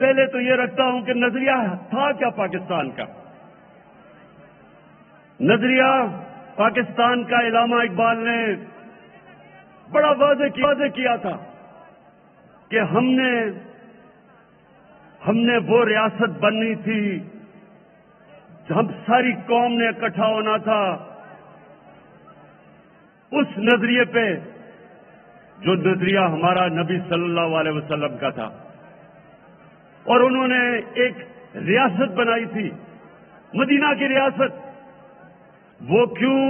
پہلے تو یہ رکھتا ہوں کہ نظریہ تھا کیا پاکستان کا؟ نظریہ پاکستان کا علامہ اقبال نے بڑا واضح کیا تھا کہ ہم نے وہ ریاست بننی تھی، ہم ساری قوم نے اکٹھا ہونا تھا اس نظریے پہ جو نظریہ ہمارا نبی صلی اللہ علیہ وسلم کا تھا، اور انہوں نے ایک ریاست بنائی تھی، مدینہ کی ریاست۔ وہ کیوں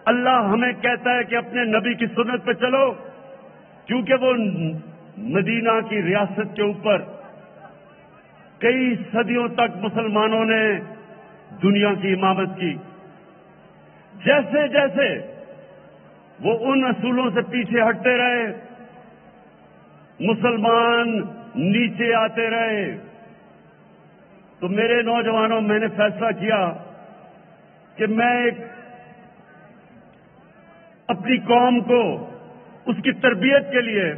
اللہ ہمیں کہتا ہے کہ اپنے نبی کی سنت پہ چلو؟ کیونکہ وہ مدینہ کی ریاست کے اوپر کئی صدیوں تک مسلمانوں نے دنیا کی امامت کی۔ جیسے جیسے وہ ان اصولوں سے پیچھے ہٹتے رہے، مسلمان نیچے آتے رہے۔ تو میرے نوجوانوں، میں نے فیصلہ کیا کہ میں اپنی قوم کو اس کی تربیت کے لیے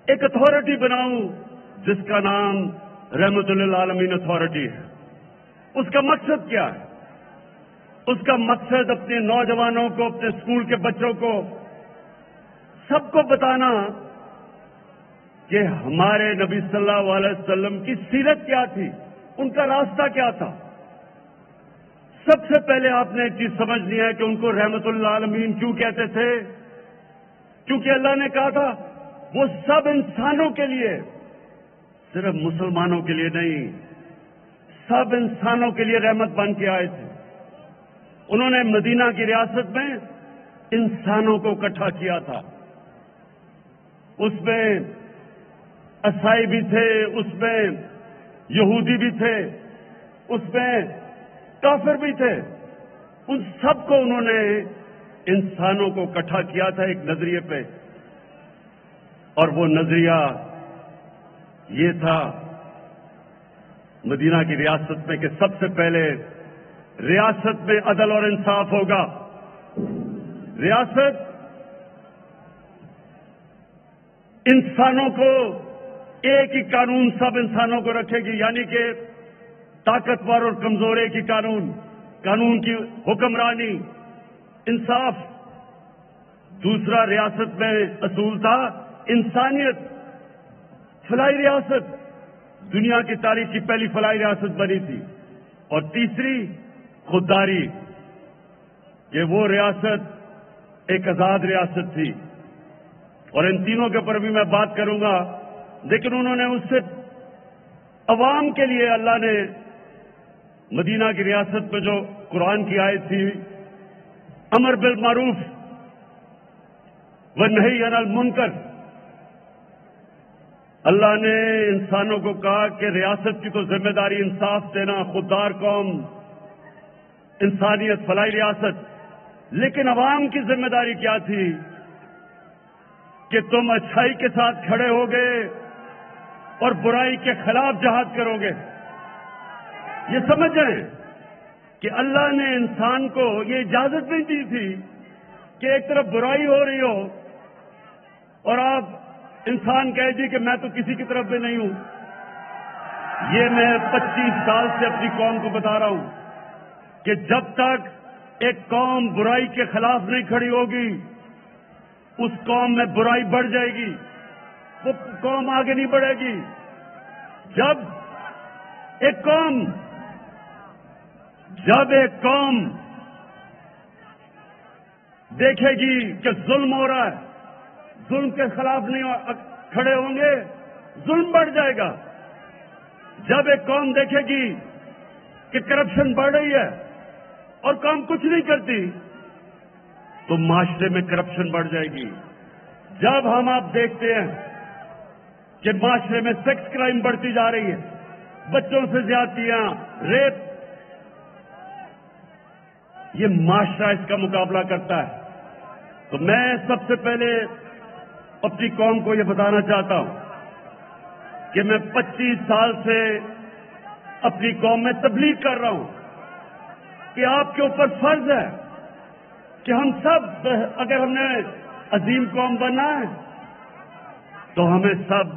ایک اتھارٹی بناؤں جس کا نام رحمت للعالمین اتھارٹی ہے۔ اس کا مقصد کیا ہے؟ اس کا مقصد اپنے نوجوانوں کو، اپنے اسکول کے بچوں کو، سب کو بتانا کہ ہمارے نبی صلی اللہ علیہ وسلم کی سیرت کیا تھی، ان کا راستہ کیا تھا۔ سب سے پہلے آپ نے ایک چیز سمجھنی ہے کہ ان کو رحمت للعالمین کیوں کہتے تھے؟ کیونکہ اللہ نے کہا تھا وہ سب انسانوں کے لیے، صرف مسلمانوں کے لیے نہیں، سب انسانوں کے لیے رحمت بن کے آئے تھے۔ انہوں نے مدینہ کی ریاست میں انسانوں کو اکٹھا کیا تھا۔ اس میں عیسائی بھی تھے، اس میں یہودی بھی تھے، اس میں کافر بھی تھے، ان سب کو انہوں نے انسانوں کو اکٹھا کیا تھا ایک نظریے پہ، اور وہ نظریہ یہ تھا مدینہ کی ریاست میں کہ سب سے پہلے ریاست میں عدل اور انصاف ہوگا۔ ریاست انسانوں کو ایک ہی قانون سب انسانوں کو رکھے گی، یعنی کہ طاقتور اور کمزور ایک ہی قانون کی حکمرانی، انصاف۔ دوسرا ریاست میں اصول تھا انسانیت، فلاحی ریاست، دنیا کی تاریخ کی پہلی فلاحی ریاست بنی تھی۔ اور تیسری خودداری، کہ وہ ریاست ایک آزاد ریاست تھی۔ اور ان تینوں کے اوپر بھی میں بات کروں گا، لیکن انہوں نے اس سے عوام کے لیے اللہ نے مدینہ کی ریاست میں جو قرآن کی آیت تھی، امر بالمعروف ونہی عن المنکر، اللہ نے انسانوں کو کہا کہ ریاست کی تو ذمہ داری انصاف دینا، خوددار قوم، انسانیت، فلاحی ریاست، لیکن عوام کی ذمہ داری کیا تھی کہ تم اچھائی کے ساتھ کھڑے ہوگے اور برائی کے خلاف جہاد کرو گے۔ یہ سمجھ جائیں کہ اللہ نے انسان کو یہ اجازت نہیں دی تھی کہ ایک طرف برائی ہو رہی ہو اور آپ انسان کہہ دی کہ میں تو کسی کی طرف بھی نہیں ہوں۔ یہ میں 25 سال سے اپنی قوم کو بتا رہا ہوں کہ جب تک ایک قوم برائی کے خلاف نہیں کھڑی ہوگی، اس قوم میں برائی بڑھ جائے گی، وہ قوم آگے نہیں بڑھے گی۔ جب ایک قوم دیکھے گی کہ ظلم ہو رہا ہے، ظلم کے خلاف نہیں کھڑے ہوں گے، ظلم بڑھ جائے گا۔ جب ایک قوم دیکھے گی کہ کرپشن بڑھ رہی ہے اور قوم کچھ نہیں کرتی، تو معاشرے میں کرپشن بڑھ جائے گی۔ جب ہم آپ دیکھتے ہیں کہ معاشرے میں سیکس کرائم بڑھتی جا رہی ہے، بچوں سے زیادتیاں، ریپ، یہ معاشرہ اس کا مقابلہ کرتا ہے۔ تو میں سب سے پہلے اپنی قوم کو یہ بتانا چاہتا ہوں کہ میں 25 سال سے اپنی قوم میں تبلیغ کر رہا ہوں کہ آپ کے اوپر فرض ہے کہ ہم سب، اگر ہم نے عظیم قوم بننا ہے تو ہمیں سب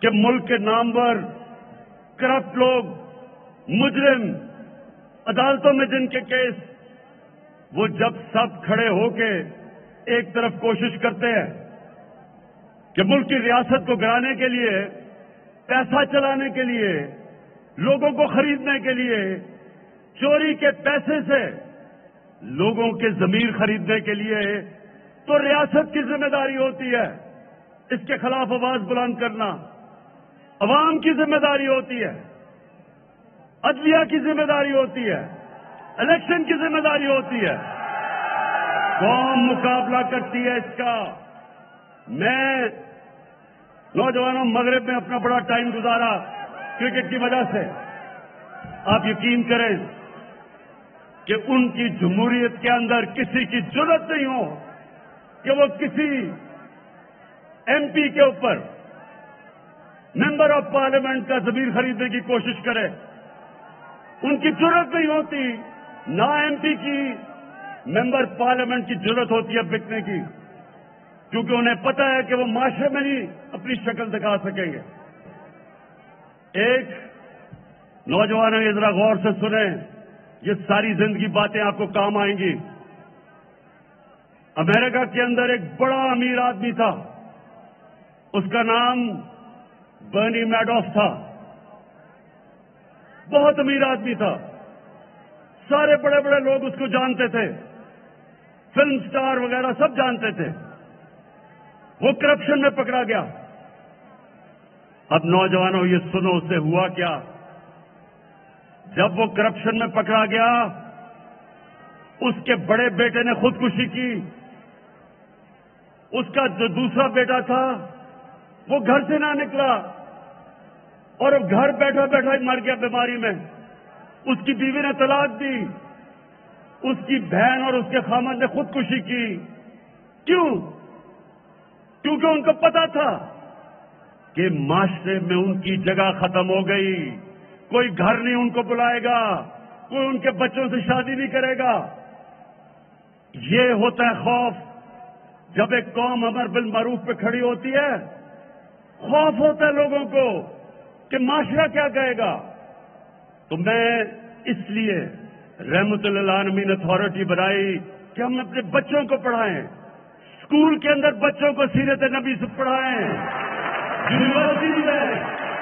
کہ ملک کے نامور کرپٹ لوگ، مجرم، عدالتوں میں جن کے کیس، وہ جب سب کھڑے ہو کے ایک طرف کوشش کرتے ہیں کہ ملک کی ریاست کو گرانے کے لیے، پیسہ چلانے کے لیے، لوگوں کو خریدنے کے لیے، چوری کے پیسے سے لوگوں کے ضمیر خریدنے کے لیے، تو ریاست کی ذمہ داری ہوتی ہے اس کے خلاف آواز بلند کرنا، عوام کی ذمہ داری ہوتی ہے، عدلیہ کی ذمہ داری ہوتی ہے، الیکشن کی ذمہ داری ہوتی ہے۔ قوم مقابلہ کرتی ہے اس کا۔ میں نوجوانوں مغرب میں اپنا بڑا ٹائم گزارا کرکٹ کی وجہ سے۔ آپ یقین کریں کہ ان کی جمہوریت کے اندر کسی کی جرأت نہیں ہو کہ وہ کسی ایم پی کے اوپر، ممبر آف پارلیمنٹ کا ضمیر خریدنے کی کوشش کرے۔ ان کی جرأت نہیں ہوتی، نہ ایم پی کی، ممبر پارلیمنٹ کی جرأت ہوتی ہے بکنے کی، کیونکہ انہیں پتا ہے کہ وہ معاشرے میں نہیں اپنی شکل دکھا سکیں گے۔ ایک نوجوانوں یہ ذرا غور سے سنیں، یہ ساری زندگی باتیں آپ کو کام آئیں گی۔ امریکہ کے اندر ایک بڑا امیر آدمی تھا، اس کا نام برنی میڈوف تھا۔ بہت امیر آدمی تھا، سارے بڑے بڑے لوگ اس کو جانتے تھے، فلم سٹار وغیرہ سب جانتے تھے۔ وہ کرپشن میں پکڑا گیا۔ اب نوجوانوں یہ سنو اس سے ہوا کیا۔ جب وہ کرپشن میں پکڑا گیا، اس کے بڑے بیٹے نے خودکشی کی، اس کا جو دوسرا بیٹا تھا وہ گھر سے نہ نکلا اور گھر بیٹھا بیٹھا ہی مر گیا بیماری میں۔ اس کی بیوی نے طلاق دی، اس کی بہن اور اس کے خامد نے خودکشی کی۔ کیوں؟ کیونکہ ان کو پتا تھا کہ معاشرے میں ان کی جگہ ختم ہو گئی، کوئی گھر نہیں ان کو بلائے گا، کوئی ان کے بچوں سے شادی نہیں کرے گا۔ یہ ہوتا ہے خوف۔ جب ایک قوم امر بالمعروف پہ کھڑی ہوتی ہے، خوف ہوتا ہے لوگوں کو کہ معاشرہ کیا کہے گا۔ تو میں اس لیے رحمت للعالمین اتھارٹی بنائی کہ ہم اپنے بچوں کو پڑھائیں، اسکول کے اندر بچوں کو سیرت نبی سے پڑھائیں، یونیورسٹی میں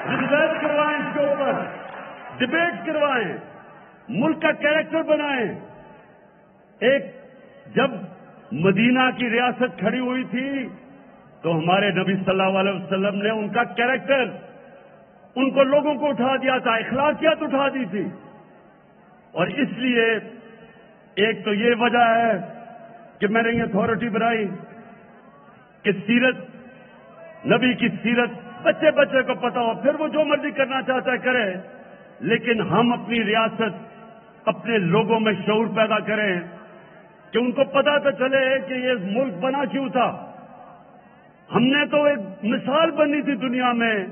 ریسرچ کروائیں، اس کے اوپر ڈبیٹ کروائیں، ملک کا کیریکٹر بنائیں۔ ایک جب مدینہ کی ریاست کھڑی ہوئی تھی تو ہمارے نبی صلی اللہ علیہ وسلم نے ان کا کیریکٹر، ان کو لوگوں کو اٹھا دیا تھا، اخلاقیات اٹھا دی تھی۔ اور اس لیے ایک تو یہ وجہ ہے کہ میں نے یہ اتھارٹی بنائی کہ سیرت نبی کی سیرت بچے بچے کو پتا ہو، پھر وہ جو مرضی کرنا چاہتا ہے کرے، لیکن ہم اپنی ریاست، اپنے لوگوں میں شعور پیدا کریں کہ ان کو پتا تو چلے کہ یہ ملک بنا کیوں تھا۔ ہم نے تو ایک مثال بنی تھی دنیا میں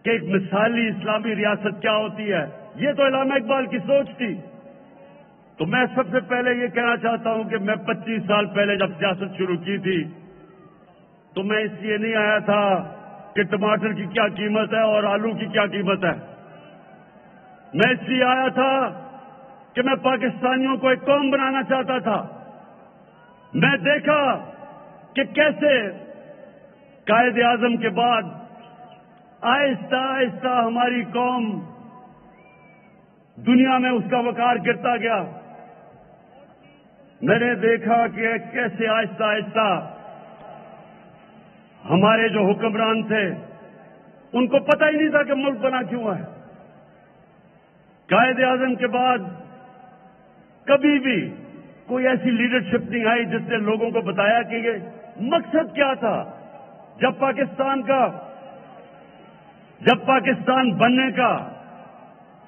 کہ ایک مثالی اسلامی ریاست کیا ہوتی ہے۔ یہ تو علامہ اقبال کی سوچ تھی۔ تو میں سب سے پہلے یہ کہنا چاہتا ہوں کہ میں 25 سال پہلے جب سیاست شروع کی تھی تو میں اس لیے نہیں آیا تھا کہ ٹماٹر کی کیا قیمت ہے اور آلو کی کیا قیمت ہے۔ میں اس لیے آیا تھا کہ میں پاکستانیوں کو ایک قوم بنانا چاہتا تھا۔ میں دیکھا کہ کیسے قائد اعظم کے بعد آہستہ آہستہ ہماری قوم دنیا میں اس کا وقار گرتا گیا۔ میں نے دیکھا کہ کیسے آہستہ آہستہ ہمارے جو حکمران تھے ان کو پتہ ہی نہیں تھا کہ ملک بنا کیوں ہے۔ قائد اعظم کے بعد کبھی بھی کوئی ایسی لیڈرشپ نہیں آئی جس نے لوگوں کو بتایا کہ یہ مقصد کیا تھا۔ جب پاکستان بننے کا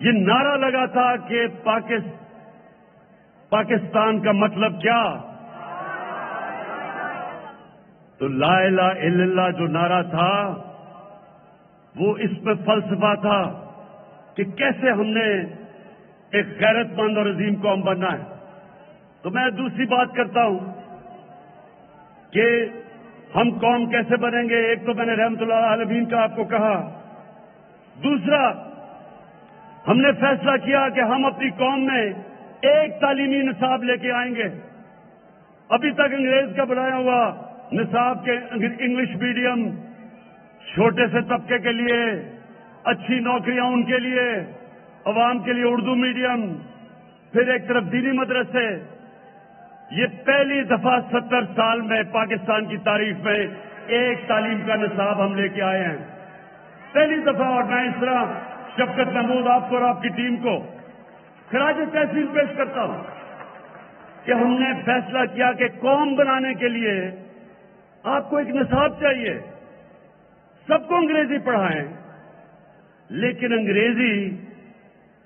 یہ نعرہ لگا تھا کہ پاکستان کا مطلب کیا، تو لا الہ الا اللہ جو نعرہ تھا وہ اس میں فلسفہ تھا کہ کیسے ہم نے ایک غیرت مند اور عظیم قوم بننا ہے۔ تو میں دوسری بات کرتا ہوں کہ ہم قوم کیسے بنیں گے. ایک تو میں نے رحمت اللہ علیہ کا آپ کو کہا. دوسرا ہم نے فیصلہ کیا کہ ہم اپنی قوم میں ایک تعلیمی نصاب لے کے آئیں گے. ابھی تک انگریز کا بنایا ہوا نصاب کے انگلش میڈیم چھوٹے سے طبقے کے لیے اچھی نوکریاں ان کے لیے, عوام کے لیے اردو میڈیم, پھر ایک طرف دینی مدرسے. یہ پہلی دفعہ 70 سال میں پاکستان کی تاریخ میں ایک تعلیم کا نصاب ہم لے کے آئے ہیں, پہلی دفعہ. اور میں اس طرح شفقت محمود آپ کو اور آپ کی ٹیم کو خراج تحسین پیش کرتا ہوں کہ ہم نے فیصلہ کیا کہ قوم بنانے کے لیے آپ کو ایک نصاب چاہیے. سب کو انگریزی پڑھائیں, لیکن انگریزی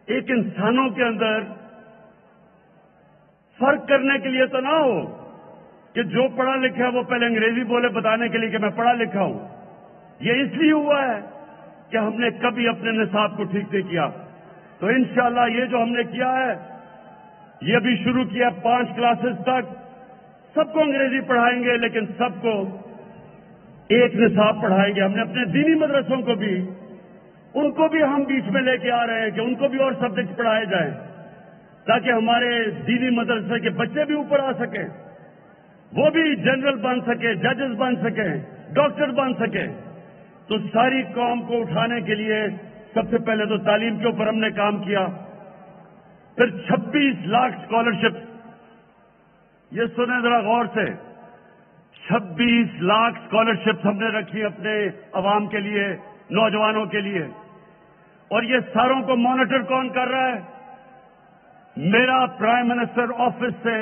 ایک انسانوں کے اندر فرق کرنے کے لیے تو نہ ہو کہ جو پڑھا لکھا ہے وہ پہلے انگریزی بولے بتانے کے لیے کہ میں پڑھا لکھا ہوں. یہ اس لیے ہوا ہے کہ ہم نے کبھی اپنے نصاب کو ٹھیک نہیں کیا. تو انشاءاللہ یہ جو ہم نے کیا ہے, یہ بھی شروع کیا 5 کلاسز تک سب کو انگریزی پڑھائیں گے, لیکن سب کو ایک نصاب پڑھائیں گے. ہم نے اپنے دینی مدرسوں کو بھی, ان کو بھی ہم بیچ میں لے کے آ رہے ہیں کہ ان کو بھی اور سبجیکٹ پڑھائے جائیں تاکہ ہمارے دینی مدرسے کے بچے بھی اوپر آ سکیں, وہ بھی جنرل بن سکیں, ججز بن سکیں, ڈاکٹر بن سکیں. تو ساری قوم کو اٹھانے کے لیے سب سے پہلے تو تعلیم کے اوپر ہم نے کام کیا. پھر 26 لاکھ اسکالرشپ, یہ سنیں ذرا غور سے, 26 لاکھ اسکالرشپ ہم نے رکھی اپنے عوام کے لیے, نوجوانوں کے لیے. اور یہ ساروں کو مانیٹر کون کر رہا ہے؟ میرا پرائم منسٹر آفس سے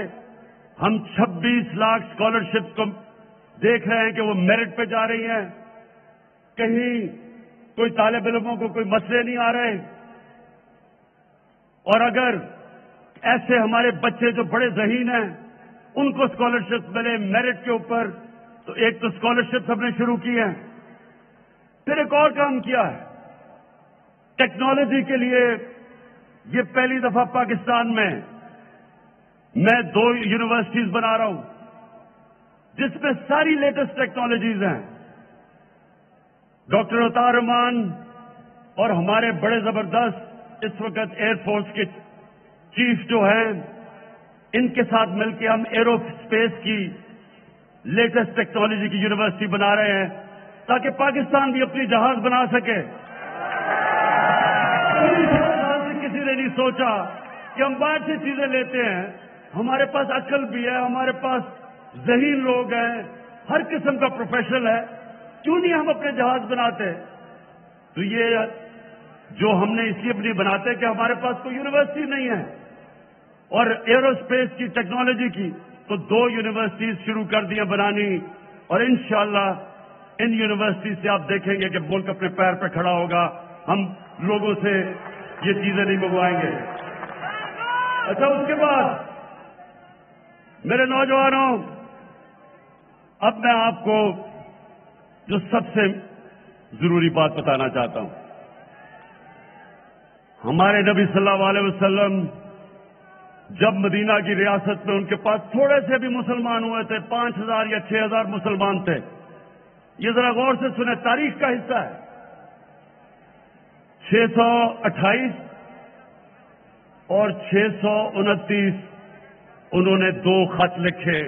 ہم 26 لاکھ اسکالرشپ کو دیکھ رہے ہیں کہ وہ میرٹ پہ جا رہی ہیں, کہیں کوئی طالب علموں کو کوئی مسئلے نہیں آ رہے. اور اگر ایسے ہمارے بچے جو بڑے ذہین ہیں ان کو اسکالرشپ ملے میرٹ کے اوپر, تو ایک تو اسکالرشپ ہم نے شروع کی ہے. پھر ایک اور کام کیا ہے ٹیکنالوجی کے لیے. یہ پہلی دفعہ پاکستان میں 2 یونیورسٹیز بنا رہا ہوں جس میں ساری لیٹسٹ ٹیکنالوجیز ہیں. ڈاکٹر عطا رحمان اور ہمارے بڑے زبردست اس وقت ایئر فورس کے چیف جو ہیں, ان کے ساتھ مل کے ہم ایرو اسپیس کی لیٹسٹ ٹیکنالوجی کی یونیورسٹی بنا رہے ہیں تاکہ پاکستان بھی اپنی جہاز بنا سکے. کسی نے نہیں سوچا کہ ہم باہر سے چیزیں لیتے ہیں, ہمارے پاس عقل بھی ہے, ہمارے پاس ذہین لوگ ہیں, ہر قسم کا پروفیشنل ہے, کیوں نہیں ہم اپنے جہاز بناتے؟ تو یہ جو ہم نے اس لیے بھی بناتے کہ ہمارے پاس کوئی یونیورسٹی نہیں ہے. اور ایرو اسپیس کی ٹیکنالوجی کی تو 2 یونیورسٹیز شروع کر دی بنانی, اور انشاءاللہ ان یونیورسٹی سے آپ دیکھیں گے کہ ملک اپنے پیر پہ کھڑا ہوگا. ہم لوگوں سے یہ چیزیں نہیں منگوائیں گے. اچھا, اس کے بعد میرے نوجوانوں, اب میں آپ کو جو سب سے ضروری بات بتانا چاہتا ہوں. ہمارے نبی صلی اللہ علیہ وسلم جب مدینہ کی ریاست میں ان کے پاس تھوڑے سے بھی مسلمان ہوئے تھے, 5000 یا 6000 مسلمان تھے. یہ ذرا غور سے سنیں, تاریخ کا حصہ ہے. 628 اور 629 انہوں نے 2 خط لکھے.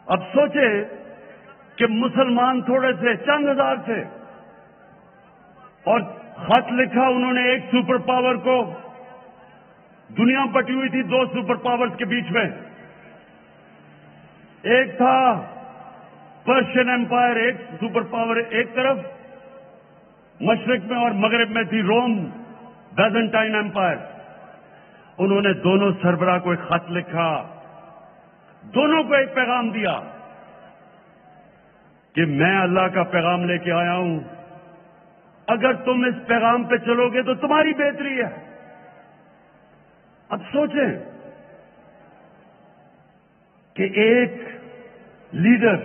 اب سوچیں کہ مسلمان تھوڑے سے چند ہزار تھے اور خط لکھا انہوں نے ایک سپر پاور کو. دنیا بٹی ہوئی تھی 2 سپر پاورز کے بیچ میں, ایک تھا پرشین ایمپائر, ایک سپر پاور ایک طرف مشرق میں, اور مغرب میں تھی روم بیزنٹائن ایمپائر. انہوں نے دونوں سربراہ کو ایک خط لکھا, دونوں کو ایک پیغام دیا کہ میں اللہ کا پیغام لے کے آیا ہوں, اگر تم اس پیغام پہ چلو گے تو تمہاری بہتری ہے. اب سوچیں کہ ایک لیڈر,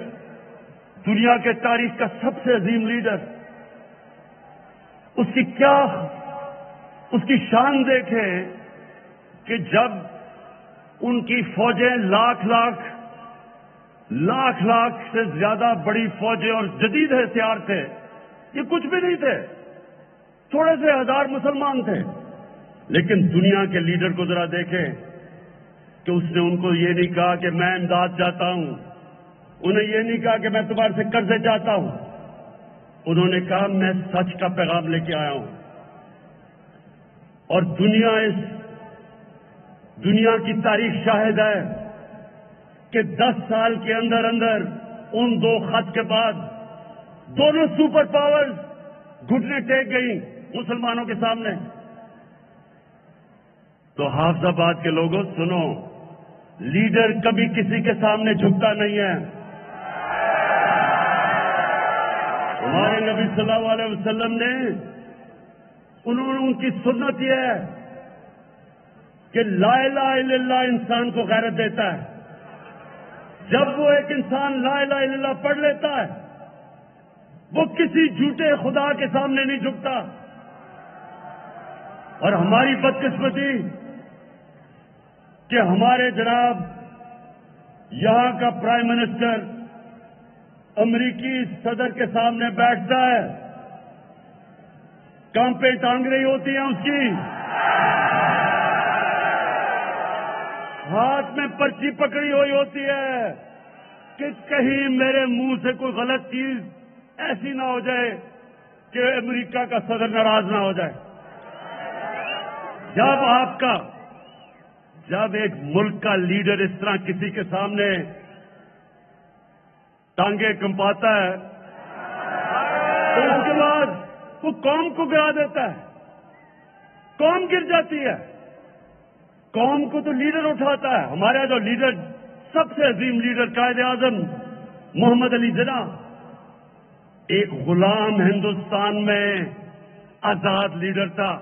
دنیا کے تاریخ کا سب سے عظیم لیڈر, اس کی شان دیکھیں کہ جب ان کی فوجیں لاکھ لاکھ لاکھ لاکھ سے زیادہ بڑی فوجیں اور جدید ہتھیار تھے، یہ کچھ بھی نہیں تھے، تھوڑے سے ہزار مسلمان تھے. لیکن دنیا کے لیڈر کو ذرا دیکھیں کہ اس نے ان کو یہ نہیں کہا کہ میں امداد چاہتا ہوں، انہیں یہ نہیں کہا کہ میں تمہارے سے قرضے چاہتا ہوں، انہوں نے کہا میں سچ کا پیغام لے کے آیا ہوں. اور دنیا کی تاریخ شاہد ہے کہ 10 سال کے اندر اندر ان 2 خط کے بعد دونوں سپر پاورز گھٹنے ٹیک گئیں مسلمانوں کے سامنے. تو حافظ آباد کے لوگوں سنو، لیڈر کبھی کسی کے سامنے جھکتا نہیں ہے. ہمارے نبی صلی اللہ علیہ وسلم نے ان کی سنت یہ ہے کہ لا الہ الا اللہ انسان کو غیرت دیتا ہے. جب وہ ایک انسان لا الہ الا اللہ پڑھ لیتا ہے وہ کسی جھوٹے خدا کے سامنے نہیں جھکتا. اور ہماری بدقسمتی کہ ہمارے جناب یہاں کا پرائم منسٹر امریکی صدر کے سامنے بیٹھتا ہے، کانپیں ٹانگ رہی ہوتی ہیں اس کی، ہاتھ میں پرچی پکڑی ہوئی ہوتی ہے کہ کہیں میرے منہ سے کوئی غلط چیز ایسی نہ ہو جائے کہ امریکہ کا صدر ناراض نہ ہو جائے. جب ایک ملک کا لیڈر اس طرح کسی کے سامنے ٹانگیں کمپاتا ہے تو اس کے بعد وہ قوم کو گرا دیتا ہے، قوم گر جاتی ہے. قوم کو تو لیڈر اٹھاتا ہے. ہمارا جو لیڈر، سب سے عظیم لیڈر قائد اعظم محمد علی جناح، ایک غلام ہندوستان میں آزاد لیڈر تھا،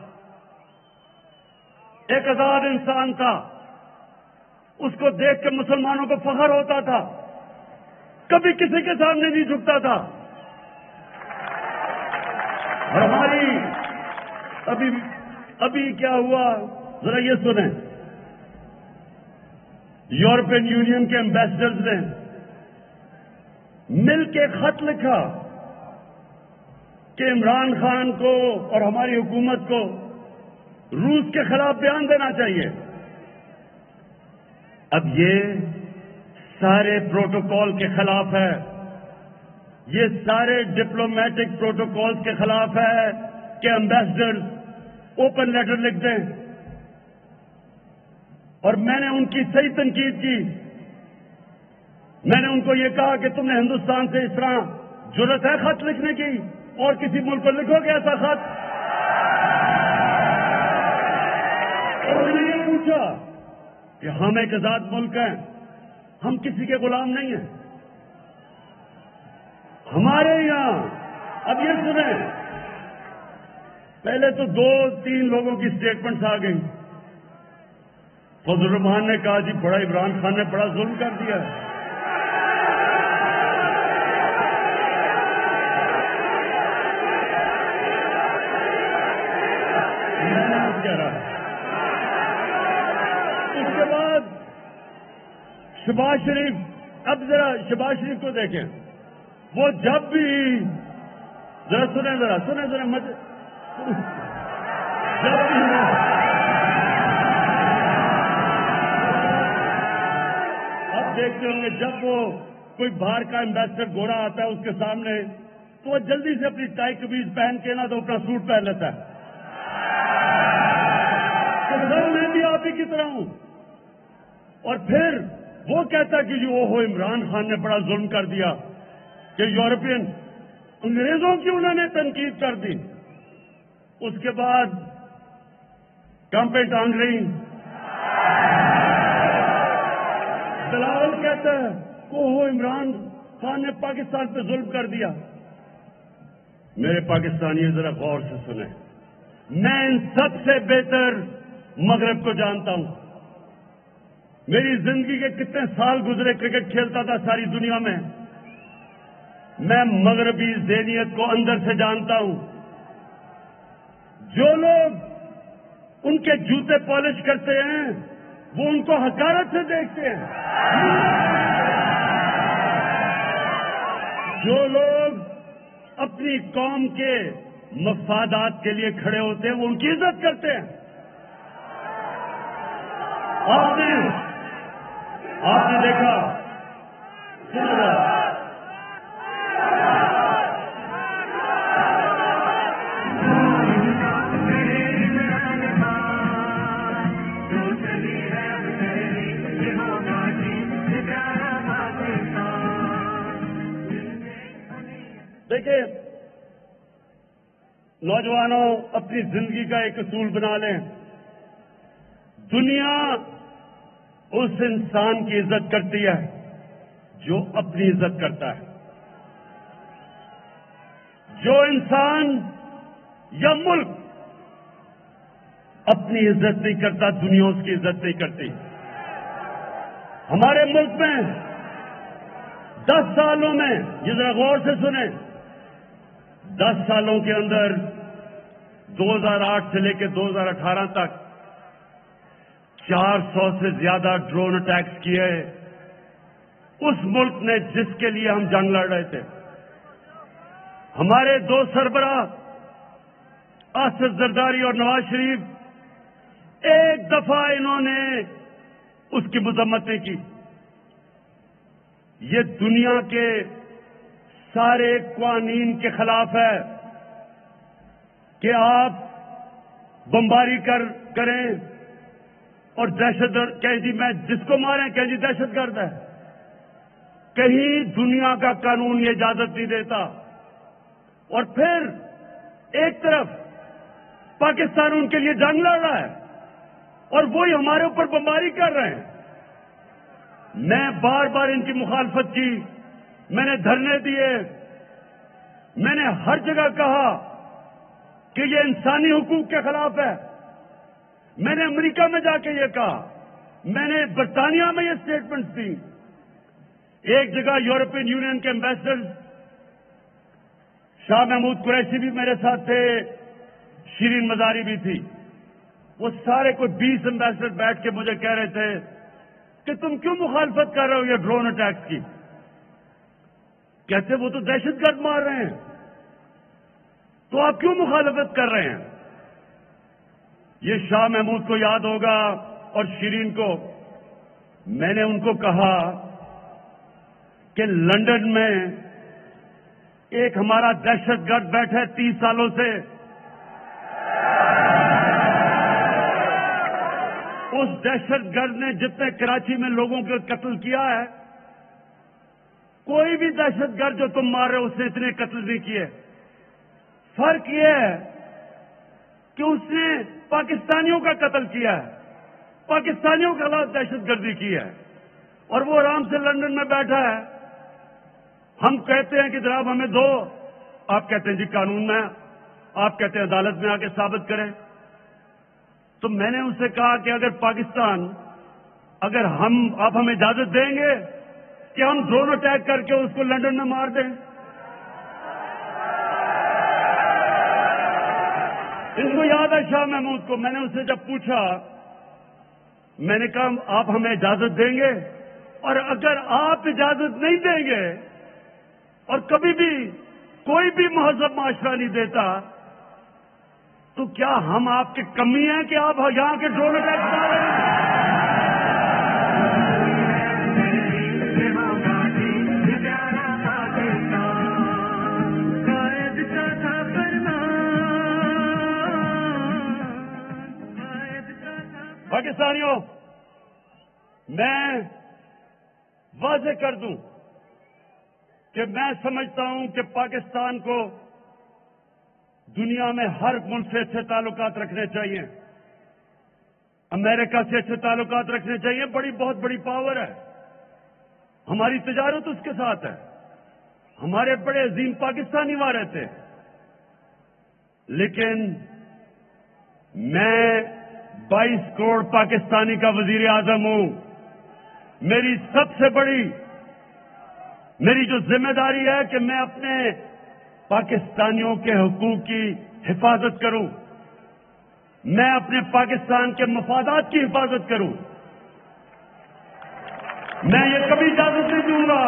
ایک آزاد انسان تھا. اس کو دیکھ کے مسلمانوں کو فخر ہوتا تھا، کبھی کسی کے سامنے نہیں جھکتا تھا. اور ہماری ابھی کیا ہوا ذرا یہ سنیں. یورپین یونین کے ایمبیسڈرز نے مل کے خط لکھا کہ عمران خان کو اور ہماری حکومت کو روس کے خلاف بیان دینا چاہیے. اب یہ سارے پروٹوکول کے خلاف ہے، یہ سارے ڈپلومیٹک پروٹوکولز کے خلاف ہے کہ ایمبیسڈرز اوپن لیٹر لکھ دیں. اور میں نے ان کی صحیح تنقید کی. میں نے ان کو یہ کہا کہ تم نے ہندوستان سے اس طرح جرأت ہے خط لکھنے کی، اور کسی ملک کو لکھو گے ایسا خط؟ اور میں نے یہ پوچھا کہ ہم ایک آزاد ملک ہیں، ہم کسی کے غلام نہیں ہیں. ہمارے یہاں اب یہ سنیں، پہلے تو 2-3 لوگوں کی سٹیٹمنٹس آ گئی. فضل الرحمان نے کہا جی بڑا عمران خان نے بڑا ظلم کر دیا. اس کے بعد شہباز شریف، اب ذرا شہباز شریف کو دیکھیں، وہ جب بھی ذرا سنیں مت، جب بھی اب دیکھتے ہوں گے جب وہ کوئی باہر کا ایمبیسڈر گورا آتا ہے اس کے سامنے تو وہ جلدی سے اپنی ٹائی قمیض پہن کے نہ تو اپنا سوٹ پہن لیتا ہے. تو سر میں بھی آپ ہی کی طرح ہوں. اور پھر وہ کہتا کہ اوہو عمران خان نے بڑا ظلم کر دیا کہ یورپین انگریزوں کی انہوں نے تنقید کر دی. اس کے بعد کانپیں ٹانگ رہی. دلال کہتا ہے اوہو عمران خان نے پاکستان پہ ظلم کر دیا. میرے پاکستانی ذرا غور سے سنیں، میں ان سب سے بہتر مغرب کو جانتا ہوں. میری زندگی کے کتنے سال گزرے کرکٹ کھیلتا تھا ساری دنیا میں. میں مغربی ذہنیت کو اندر سے جانتا ہوں. جو لوگ ان کے جوتے پالش کرتے ہیں وہ ان کو حقارت سے دیکھتے ہیں. جو لوگ اپنی قوم کے مفادات کے لیے کھڑے ہوتے ہیں وہ ان کی عزت کرتے ہیں. آپ نے دیکھا دیکھیں نوجوانوں اپنی زندگی کا ایک اصول بنا لیں. دنیا اس انسان کی عزت کرتی ہے جو اپنی عزت کرتا ہے. جو انسان یا ملک اپنی عزت نہیں کرتا دنیا اس کی عزت نہیں کرتی. ہمارے ملک میں 10 سالوں میں یہ ذرا غور سے سنیں 10 سالوں کے اندر 2008 سے لے کے 2018 تک 400 سے زیادہ ڈرون اٹیکس کیے اس ملک نے جس کے لیے ہم جنگ لڑ رہے تھے. ہمارے 2 سربراہ آصف زرداری اور نواز شریف ایک دفعہ انہوں نے اس کی مذمت نہیں کی. یہ دنیا کے سارے قوانین کے خلاف ہے کہ آپ بمباری کریں اور دہشت گرد کہیں جی میں جس کو ماریں کہیں جی دہشت گرد ہے. کہیں دنیا کا قانون یہ اجازت نہیں دیتا. اور پھر ایک طرف پاکستان ان کے لیے جنگ لڑ رہا ہے اور وہی ہمارے اوپر بمباری کر رہے ہیں. میں بار بار ان کی مخالفت کی. میں نے دھرنے دیے. میں نے ہر جگہ کہا کہ یہ انسانی حقوق کے خلاف ہے. میں نے امریکہ میں جا کے یہ کہا. میں نے برطانیہ میں یہ سٹیٹمنٹس دی. ایک جگہ یورپین یونین کے ایمبیسڈر شاہ محمود قریشی بھی میرے ساتھ تھے, شیرین مزاری بھی تھی. وہ سارے کوئی 20 ایمبیسڈر بیٹھ کے مجھے کہہ رہے تھے کہ تم کیوں مخالفت کر رہے ہو یہ ڈرون اٹیکس کی. کہتے وہ تو دہشت گرد مار رہے ہیں تو آپ کیوں مخالفت کر رہے ہیں. یہ شاہ محمود کو یاد ہوگا اور شیرین کو. میں نے ان کو کہا کہ لندن میں ایک ہمارا دہشت گرد بیٹھا ہے 30 سالوں سے. اس دہشت گرد نے جتنے کراچی میں لوگوں کو قتل کیا ہے کوئی بھی دہشت گرد جو تم مار رہے ہو اس نے اتنے قتل نہیں کیے. فرق یہ ہے کہ اس نے پاکستانیوں کا قتل کیا ہے, پاکستانیوں کے خلاف دہشت گردی کی ہے اور وہ آرام سے لندن میں بیٹھا ہے. ہم کہتے ہیں کہ جناب ہمیں دو, آپ کہتے ہیں جی قانون میں, آپ کہتے ہیں عدالت میں آ کے ثابت کریں. تو میں نے ان سے کہا کہ اگر پاکستان اگر آپ ہمیں اجازت دیں گے کہ ہم ڈرون اٹیک کر کے اس کو لندن میں مار دیں. ان کو یاد ہے شاہ محمود کو. میں نے ان سے جب پوچھا میں نے کہا آپ ہمیں اجازت دیں گے, اور اگر آپ اجازت نہیں دیں گے اور کبھی بھی کوئی بھی مہذب معاشرہ نہیں دیتا تو کیا ہم آپ کے کمی ہیں کہ آپ یہاں کے ڈرون اٹیک کر رہے ہیں. پاکستانیوں, میں واضح کر دوں کہ میں سمجھتا ہوں کہ پاکستان کو دنیا میں ہر ملک سے اچھے تعلقات رکھنے چاہیے. امریکہ سے اچھے تعلقات رکھنے چاہیے. بہت بڑی پاور ہے. ہماری تجارت اس کے ساتھ ہے. ہمارے بڑے عظیم پاکستانی وہاں رہتے ہیں. لیکن میں 22 کروڑ پاکستانی کا وزیر اعظم ہوں. میری سب سے بڑی میری جو ذمہ داری ہے کہ میں اپنے پاکستانیوں کے حقوق کی حفاظت کروں, میں اپنے پاکستان کے مفادات کی حفاظت کروں. میں یہ کبھی اجازت نہیں دوں گا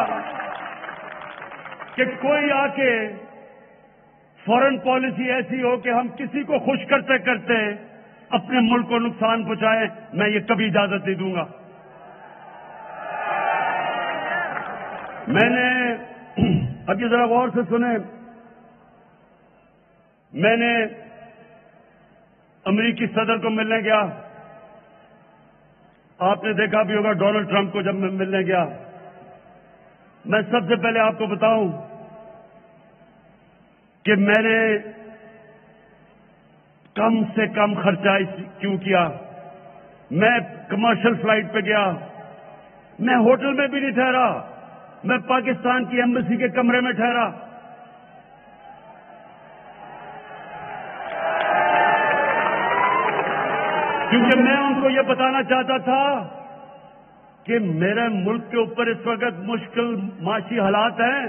کہ کوئی آ کے فورن پالیسی ایسی ہو کہ ہم کسی کو خوش کرتے کرتے اپنے ملک کو نقصان پہنچائیں، میں یہ کبھی اجازت نہیں دوں گا۔ میں نے اب یہ ذرا غور سے سنیں، میں نے امریکی صدر کو ملنے گیا، آپ نے دیکھا بھی ہوگا ڈونلڈ ٹرمپ کو جب میں ملنے گیا، میں سب سے پہلے آپ کو بتاؤں کہ میں نے کم سے کم خرچہ کیوں کیا۔ میں کمرشل فلائٹ پہ گیا، میں ہوٹل میں بھی نہیں ٹھہرا، میں پاکستان کی ایمبیسی کے کمرے میں ٹھہرا۔ کیونکہ میں ان کو یہ بتانا چاہتا تھا کہ میرے ملک کے اوپر اس وقت مشکل معاشی حالات ہیں،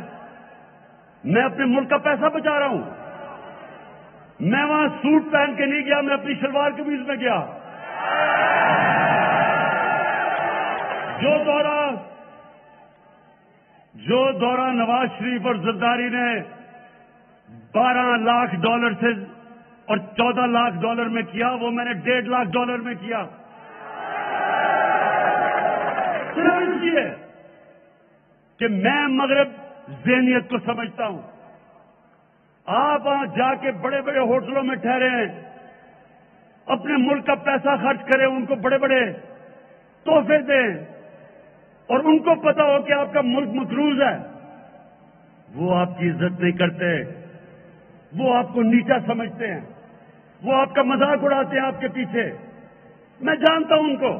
میں اپنے ملک کا پیسہ بچا رہا ہوں۔ میں وہاں سوٹ پہن کے نہیں گیا، میں اپنی شلوار قمیض میں گیا۔ جو دورہ نواز شریف اور زرداری نے $12 لاکھ سے اور $14 لاکھ میں کیا، وہ میں نے $1.5 لاکھ میں کیا، صرف اس لیے کہ میں مغرب ذہنیت کو سمجھتا ہوں۔ آپ وہاں جا کے بڑے بڑے ہوٹلوں میں ٹھہرے ہیں، اپنے ملک کا پیسہ خرچ کریں، ان کو بڑے بڑے تحفے دیں، اور ان کو پتا ہو کہ آپ کا ملک مقروض ہے، وہ آپ کی عزت نہیں کرتے، وہ آپ کو نیچا سمجھتے ہیں، وہ آپ کا مذاق اڑاتے ہیں آپ کے پیچھے۔ میں جانتا ہوں ان کو،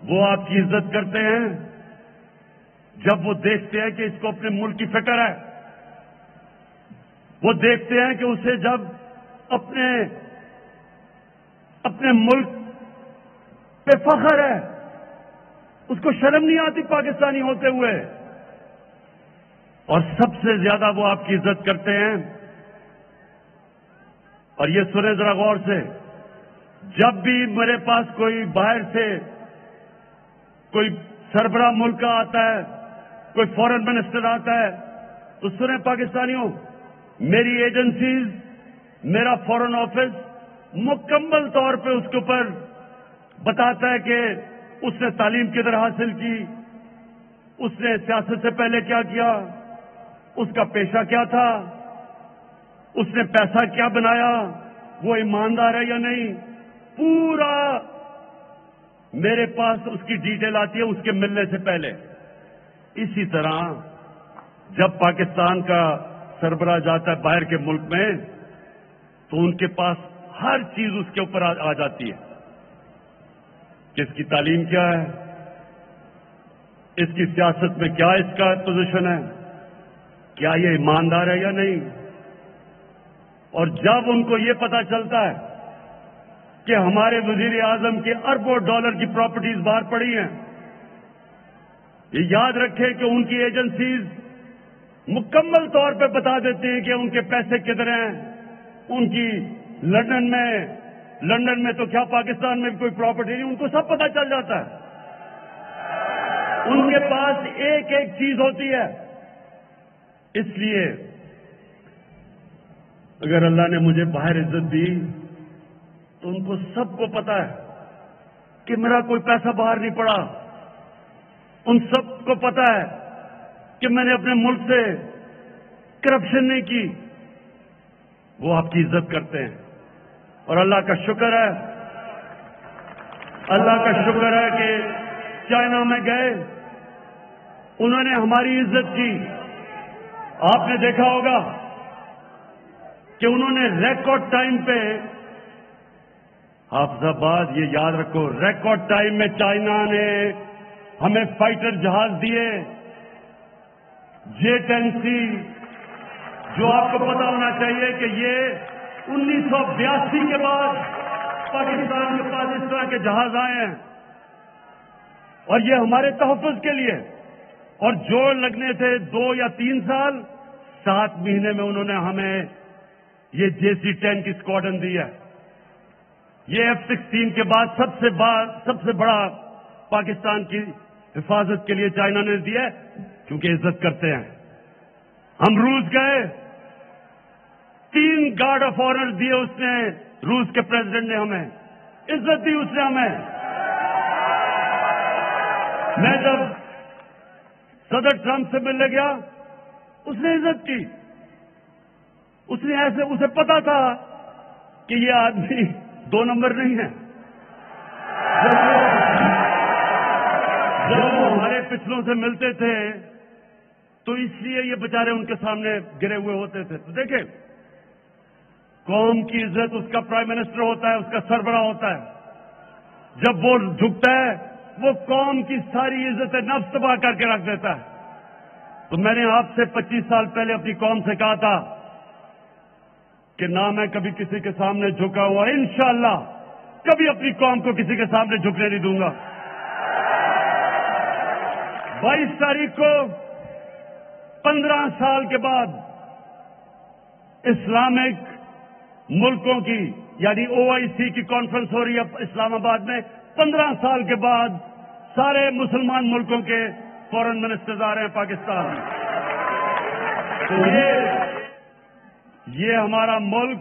وہ آپ کی عزت کرتے ہیں جب وہ دیکھتے ہیں کہ اس کو اپنے ملک کی فکر ہے، وہ دیکھتے ہیں کہ اسے جب اپنے ملک پہ فخر ہے، اس کو شرم نہیں آتی پاکستانی ہوتے ہوئے، اور سب سے زیادہ وہ آپ کی عزت کرتے ہیں۔ اور یہ سنیں ذرا غور سے، جب بھی میرے پاس کوئی باہر سے کوئی سربراہ ملک کا آتا ہے، کوئی فورن منسٹر آتا ہے، تو سنیں پاکستانیوں، میری ایجنسیز، میرا فورن آفس مکمل طور پہ اس کے اوپر بتاتا ہے کہ اس نے تعلیم کدھر حاصل کی، اس نے سیاست سے پہلے کیا کیا، اس کا پیشہ کیا تھا، اس نے پیسہ کیا بنایا، وہ ایماندار ہے یا نہیں، پورا میرے پاس اس کی ڈیٹیل آتی ہے اس کے ملنے سے پہلے۔ اسی طرح جب پاکستان کا سربراہ جاتا ہے باہر کے ملک میں، تو ان کے پاس ہر چیز اس کے اوپر آ جاتی ہے کہ اس کی تعلیم کیا ہے، اس کی سیاست میں کیا اس کا پوزیشن ہے، کیا یہ ایماندار ہے یا نہیں۔ اور جب ان کو یہ پتا چلتا ہے کہ ہمارے وزیر اعظم کے اربوں ڈالر کی پراپرٹیز باہر پڑی ہیں، یہ یاد رکھیں کہ ان کی ایجنسیز مکمل طور پہ بتا دیتی ہیں کہ ان کے پیسے کدھر ہیں، ان کی لندن میں تو کیا پاکستان میں بھی کوئی پراپرٹی نہیں، ان کو سب پتا چل جاتا ہے۔ ان کے پاس ایک ایک چیز ہوتی ہے۔ اس لیے اگر اللہ نے مجھے باہر عزت دی تو ان کو سب کو پتا ہے کہ میرا کوئی پیسہ باہر نہیں پڑا، ان سب کو پتا ہے کہ میں نے اپنے ملک سے کرپشن نہیں کی، وہ آپ کی عزت کرتے ہیں۔ اور اللہ کا شکر ہے کہ چائنا میں گئے، انہوں نے ہماری عزت کی۔ آپ نے دیکھا ہوگا کہ انہوں نے ریکارڈ ٹائم پہ، حافظ آباد یہ یاد رکھو، ریکارڈ ٹائم میں چائنا نے ہمیں فائٹر جہاز دیے، J-10C، جو آپ کو پتا ہونا چاہیے کہ یہ 1982 کے بعد پاکستان کے پاس اس طرح کے جہاز آئے ہیں، اور یہ ہمارے تحفظ کے لیے، اور جوڑ لگنے تھے 2 یا 3 سال، 7 مہینے میں انہوں نے ہمیں یہ JC-10 کی اسکواڈن دی ہے۔ یہ F-16 کے بعد سب سے بڑا پاکستان کی حفاظت کے لیے چائنا نے دیا ہے، کیونکہ عزت کرتے ہیں۔ ہم روس گئے, 3 گارڈ آف آنر دیے اس نے, روس کے پریزیڈنٹ نے ہمیں عزت دی, اس نے ہمیں. میں جب صدر ٹرمپ سے ملنے گیا, اس نے عزت کی. اس نے ایسے, اسے پتا تھا کہ یہ آدمی 2 نمبر نہیں ہے. جب وہ ہمارے پچھلوں سے ملتے تھے تو اس لیے یہ بیچارے ان کے سامنے گرے ہوئے ہوتے تھے. تو دیکھیں, قوم کی عزت اس کا پرائم منسٹر ہوتا ہے, اس کا سربراہ ہوتا ہے. جب وہ جھکتا ہے وہ قوم کی ساری عزت نفس تباہ کر کے رکھ دیتا ہے. تو میں نے آپ سے 25 سال پہلے اپنی قوم سے کہا تھا کہ نہ میں کبھی کسی کے سامنے جھکا ہوا, انشاءاللہ کبھی اپنی قوم کو کسی کے سامنے جھکنے نہیں دوں گا. 22 تاریخ کو 15 سال کے بعد اسلامک ملکوں کی یعنی OIC کی کانفرنس ہو رہی ہے اسلام آباد میں. 15 سال کے بعد سارے مسلمان ملکوں کے فورن منسٹرز آ رہے ہیں پاکستان میں. تو یہ ہمارا ملک,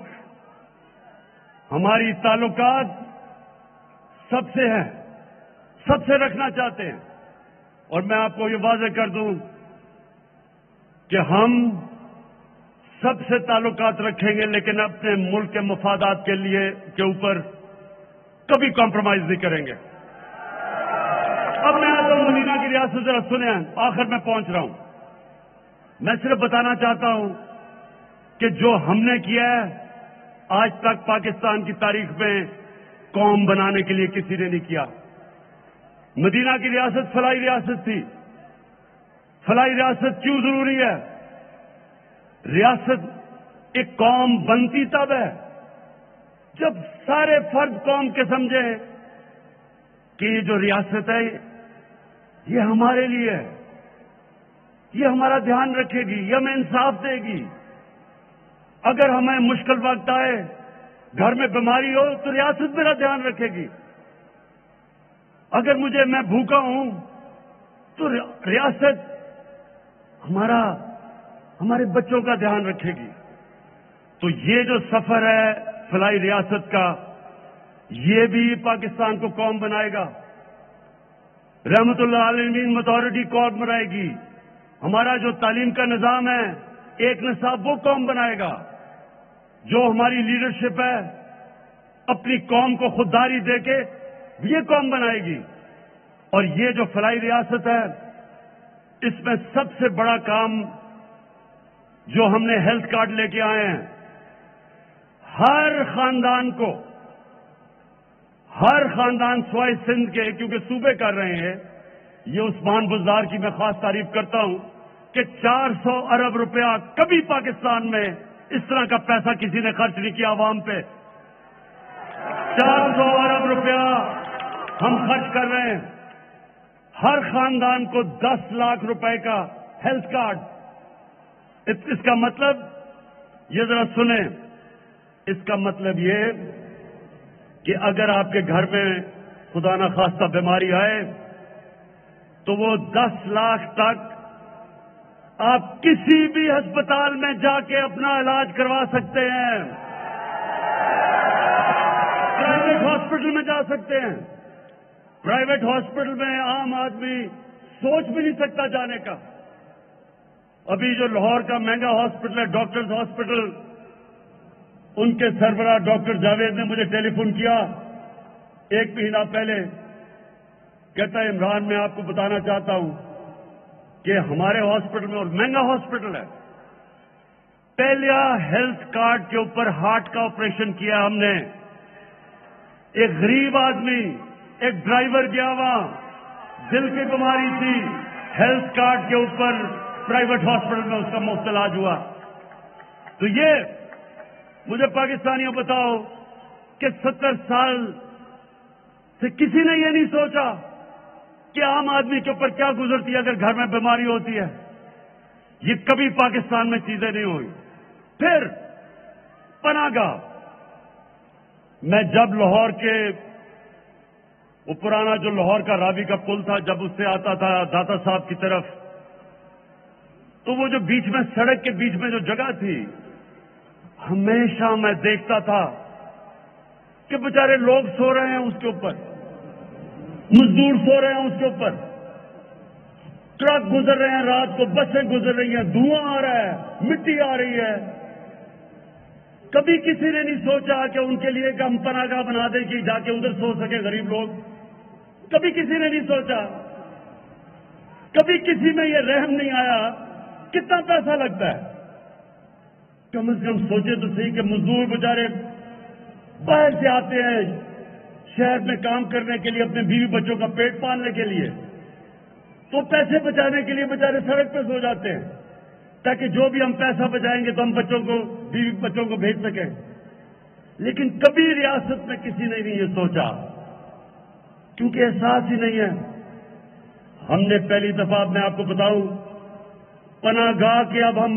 ہماری تعلقات سب سے ہیں, سب سے رکھنا چاہتے ہیں. اور میں آپ کو یہ واضح کر دوں کہ ہم سب سے تعلقات رکھیں گے, لیکن اپنے ملک کے مفادات کے اوپر کبھی کمپرومائز نہیں کریں گے. اب میں آتا ہوں مدینہ کی ریاست, ذرا سنیں, آخر میں پہنچ رہا ہوں. میں صرف بتانا چاہتا ہوں کہ جو ہم نے کیا ہے آج تک پاکستان کی تاریخ میں قوم بنانے کے لیے کسی نے نہیں کیا. مدینہ کی ریاست فلاحی ریاست تھی. فلاحی ریاست کیوں ضروری ہے؟ ریاست ایک قوم بنتی تب ہے جب سارے فرد قوم کے سمجھے کہ یہ جو ریاست ہے یہ ہمارے لیے ہے, یہ ہمارا دھیان رکھے گی, یہ ہمیں انصاف دے گی. اگر ہمیں مشکل وقت آئے, گھر میں بیماری ہو, تو ریاست میرا دھیان رکھے گی. اگر میں بھوکا ہوں تو ریاست ہمارے بچوں کا دھیان رکھے گی. تو یہ جو سفر ہے فلاحی ریاست کا, یہ بھی پاکستان کو قوم بنائے گا. رحمت اللہ عالمین میتھارٹی قوم بنائے گی. ہمارا جو تعلیم کا نظام ہے, ایک نصاب, وہ قوم بنائے گا. جو ہماری لیڈرشپ ہے اپنی قوم کو خودداری دے کے یہ قوم بنائے گی. اور یہ جو فلاحی ریاست ہے, اس میں سب سے بڑا کام جو ہم نے ہیلتھ کارڈ لے کے آئے ہیں, ہر خاندان سوائے سندھ کے, کیونکہ صوبے کر رہے ہیں, یہ عثمان بزدار کی میں خاص تعریف کرتا ہوں کہ 400 ارب روپیہ کبھی پاکستان میں اس طرح کا پیسہ کسی نے خرچ نہیں کیا عوام پہ. 400 ارب روپیہ ہم خرچ کر رہے ہیں. ہر خاندان کو 10 لاکھ روپے کا ہیلتھ کارڈ. اس کا مطلب یہ ذرا سنیں, اس کا مطلب یہ کہ اگر آپ کے گھر میں خدا نہ خواستہ بیماری آئے تو وہ 10 لاکھ تک آپ کسی بھی ہسپتال میں جا کے اپنا علاج کروا سکتے ہیں. پرائیویٹ ہاسپٹل میں جا سکتے ہیں. پرائیویٹ ہاسپٹل میں عام آدمی سوچ بھی نہیں سکتا جانے کا. ابھی جو لاہور کا مہنگا ہاسپٹل ہے ڈاکٹرز ہاسپٹل, ان کے سربراہ ڈاکٹر جاوید نے مجھے ٹیلی فون کیا 1 مہینہ پہلے. کہتا ہے عمران, میں آپ کو بتانا چاہتا ہوں کہ ہمارے ہاسپٹل میں, اور مہنگا ہاسپٹل ہے, پہلے ہیلتھ کارڈ کے اوپر ہارٹ کا آپریشن کیا ہم نے. ایک غریب آدمی, ایک ڈرائیور گیا وہاں, دل کی بیماری تھی, ہیلتھ کارڈ کے اوپر پرائیویٹ ہاسپٹل میں اس کا مفت علاج ہوا. تو یہ مجھے پاکستانیوں بتاؤ کہ 70 سال سے کسی نے یہ نہیں سوچا کہ عام آدمی کے اوپر کیا گزرتی ہے اگر گھر میں بیماری ہوتی ہے. یہ کبھی پاکستان میں چیزیں نہیں ہوئی. پھر پناہ گاہ, میں جب لاہور کے وہ پرانا جو لاہور کا راوی کا پل تھا, جب اس سے آتا تھا داتا صاحب کی طرف, تو وہ جو بیچ میں سڑک کے بیچ میں جو جگہ تھی، ہمیشہ میں دیکھتا تھا کہ بیچارے لوگ سو رہے ہیں اس کے اوپر، مزدور سو رہے ہیں اس کے اوپر، ٹرک گزر رہے ہیں رات کو، بسیں گزر رہی ہیں، دھواں آ رہا ہے، مٹی آ رہی ہے۔ کبھی کسی نے نہیں سوچا کہ ان کے لیے ایک ہم پناہ گاہ بنا دیں کہ جا کے ادھر سو سکے غریب لوگ۔ کبھی کسی نے نہیں سوچا، کبھی کسی میں یہ رحم نہیں آیا کتنا پیسہ لگتا ہے۔ کم از کم سوچے تو صحیح کہ مزدور بیچارے باہر سے آتے ہیں شہر میں کام کرنے کے لیے، اپنے بیوی بچوں کا پیٹ پالنے کے لیے، تو پیسے بچانے کے لیے بیچارے سڑک پہ سو جاتے ہیں تاکہ جو بھی ہم پیسہ بچائیں گے تو ہم بچوں کو، بیوی بچوں کو بھیج سکیں۔ لیکن کبھی ریاست میں کسی نے نہیں یہ سوچا، کیونکہ احساس ہی نہیں ہے۔ ہم نے پہلی دفعہ، میں آپ کو بتاؤں، پناہ گاہ کے اب ہم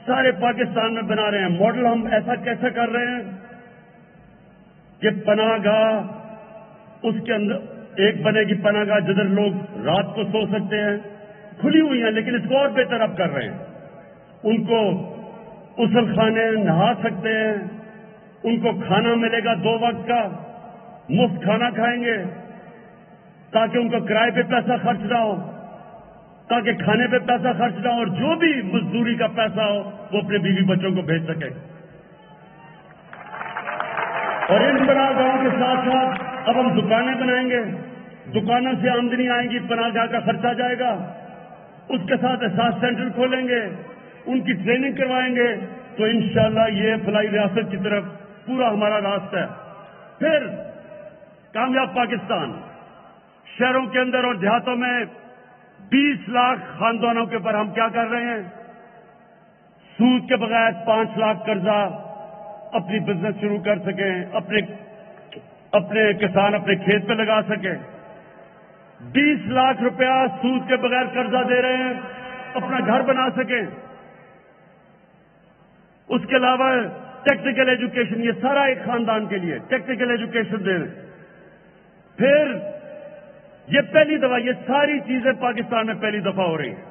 سارے پاکستان میں بنا رہے ہیں ماڈل۔ ہم ایسا کیسے کر رہے ہیں کہ پناہ گاہ اس کے اندر ایک بنے گی پناہ گاہ جدھر لوگ رات کو سو سکتے ہیں، کھلی ہوئی ہیں، لیکن اس کو اور بہتر اب کر رہے ہیں۔ ان کو غسل خانے، نہا سکتے ہیں، ان کو کھانا ملے گا 2 وقت کا، مفت کھانا کھائیں گے تاکہ ان کو کرائے پہ پیسہ خرچ نہ ہو، تاکہ کھانے پہ پیسہ خرچ نہ ہو، اور جو بھی مزدوری کا پیسہ ہو وہ اپنے بیوی بچوں کو بھیج سکے۔ اور ان پناہ گاہوں کے ساتھ ساتھ اب ہم دکانیں بنائیں گے، دکانوں سے آمدنی آئیں گی، پناہ گاہ کا خرچہ جائے گا، اس کے ساتھ احساس سینٹر کھولیں گے، ان کی ٹریننگ کروائیں گے، تو انشاءاللہ یہ فلاحی ریاست کی طرف پورا ہمارا راستہ ہے۔ پھر کامیاب پاکستان، شہروں کے اندر اور دیہاتوں میں 20 لاکھ خاندانوں کے اوپر ہم کیا کر رہے ہیں؟ سود کے بغیر 5 لاکھ قرضہ، اپنی بزنس شروع کر سکیں، اپنے کسان اپنے کھیت پہ لگا سکیں۔ 20 لاکھ روپیہ سود کے بغیر قرضہ دے رہے ہیں، اپنا گھر بنا سکیں۔ اس کے علاوہ ٹیکنیکل ایجوکیشن، یہ سارا ایک خاندان کے لیے ٹیکنیکل ایجوکیشن دے رہے ہیں۔ پھر یہ پہلی دفعہ، یہ ساری چیزیں پاکستان میں پہلی دفعہ ہو رہی ہیں۔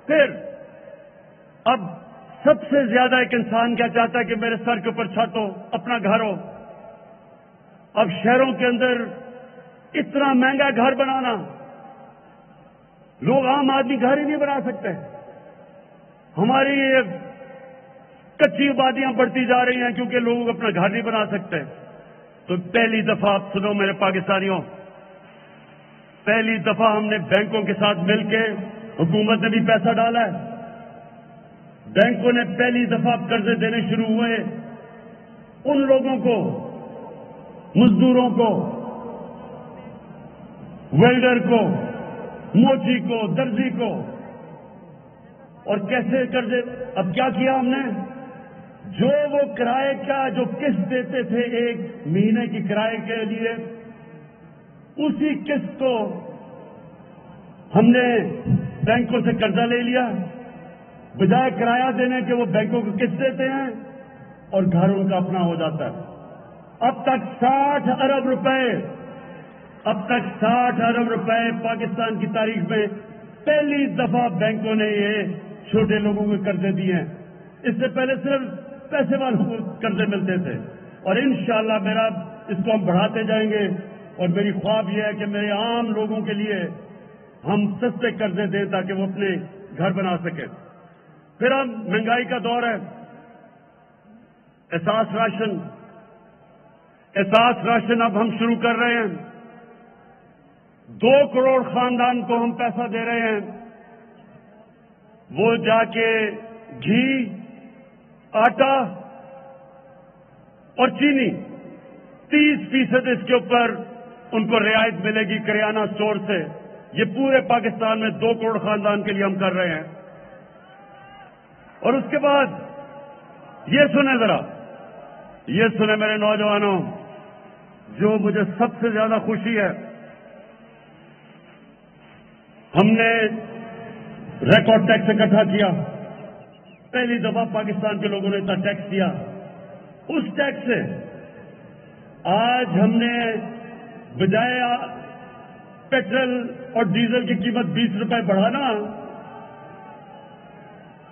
پھر اب سب سے زیادہ ایک انسان کیا چاہتا ہے کہ میرے سر کے اوپر چھت ہو، اپنا گھر ہو۔ اب شہروں کے اندر اتنا مہنگا گھر بنانا، لوگ عام آدمی گھر ہی نہیں بنا سکتے۔ ہماری یہ کچی آبادیاں بڑھتی جا رہی ہیں کیونکہ لوگ اپنا گھر نہیں بنا سکتے۔ تو پہلی دفعہ آپ سنو میرے پاکستانیوں، پہلی دفعہ ہم نے بینکوں کے ساتھ مل کے، حکومت نے بھی پیسہ ڈالا ہے، بینکوں نے پہلی دفعہ قرضے دینے شروع ہوئے ان لوگوں کو، مزدوروں کو، ویلڈر کو، موچی کو، درزی کو۔ اور کیسے قرضے؟ اب کیا کیا ہم نے؟ جو وہ کرائے کا جو قسط دیتے تھے 1 مہینے کی کرائے کے لیے، اسی قسط کو ہم نے بینکوں سے قرضہ لے لیا، بجائے کرایہ دینے کے وہ بینکوں کو قسط دیتے ہیں اور گھر ان کا اپنا ہو جاتا ہے۔ اب تک 60 ارب روپے پاکستان کی تاریخ میں پہلی دفعہ بینکوں نے یہ چھوٹے لوگوں کو قرضے دیے ہیں۔ اس سے پہلے صرف پیسے والوں کو قرضے ملتے تھے، اور انشاءاللہ میرا اس کو ہم بڑھاتے جائیں گے، اور میری خواب یہ ہے کہ میرے عام لوگوں کے لیے ہم سستے قرضے دیں تاکہ وہ اپنے گھر بنا سکیں۔ پھر اب مہنگائی کا دور ہے، احساس راشن اب ہم شروع کر رہے ہیں۔ 2 کروڑ خاندان کو ہم پیسہ دے رہے ہیں، وہ جا کے گھی، آٹا اور چینی 30% اس کے اوپر ان کو رعایت ملے گی کریانہ اسٹور سے۔ یہ پورے پاکستان میں 2 کروڑ خاندان کے لیے ہم کر رہے ہیں۔ اور اس کے بعد یہ سنیں ذرا، یہ سنیں میرے نوجوانوں، جو مجھے سب سے زیادہ خوشی ہے، ہم نے ریکارڈ ٹیکس اکٹھا کیا۔ پہلی دفعہ پاکستان کے لوگوں نے اتنا ٹیکس دیا۔ اس ٹیکس سے آج ہم نے بجائے پیٹرول اور ڈیزل کی قیمت 20 روپے بڑھانا،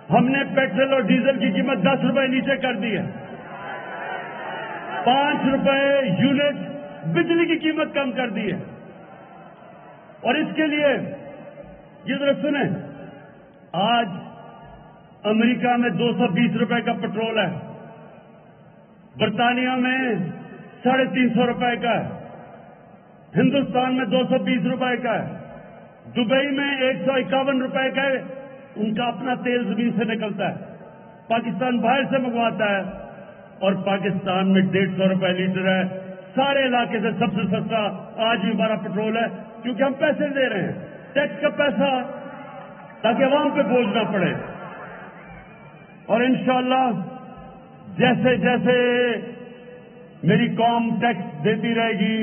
ہم نے پیٹرول اور ڈیزل کی قیمت 10 روپے نیچے کر دی ہے. 5 روپے یونٹ بجلی کی قیمت کم کر دی ہے. اور اس کے لیے یہ ذرا سنیں، آج امریکہ میں 220 روپے کا پٹرول ہے، برطانیہ میں 350 روپے کا ہے، ہندوستان میں 220 روپے کا ہے، دبئی میں 151 روپے کا ہے. ان کا اپنا تیل زمین سے نکلتا ہے، پاکستان باہر سے منگواتا ہے، اور پاکستان میں 150 روپے لیٹر ہے. سارے علاقے سے سب سے سستا آج بھی ہمارا پٹرول ہے، کیونکہ ہم پیسے دے رہے ہیں، ٹیکس کا پیسہ، تاکہ عوام پہ بوجھ نہ پڑے. اور انشاءاللہ جیسے جیسے میری قوم ٹیکس دیتی رہے گی،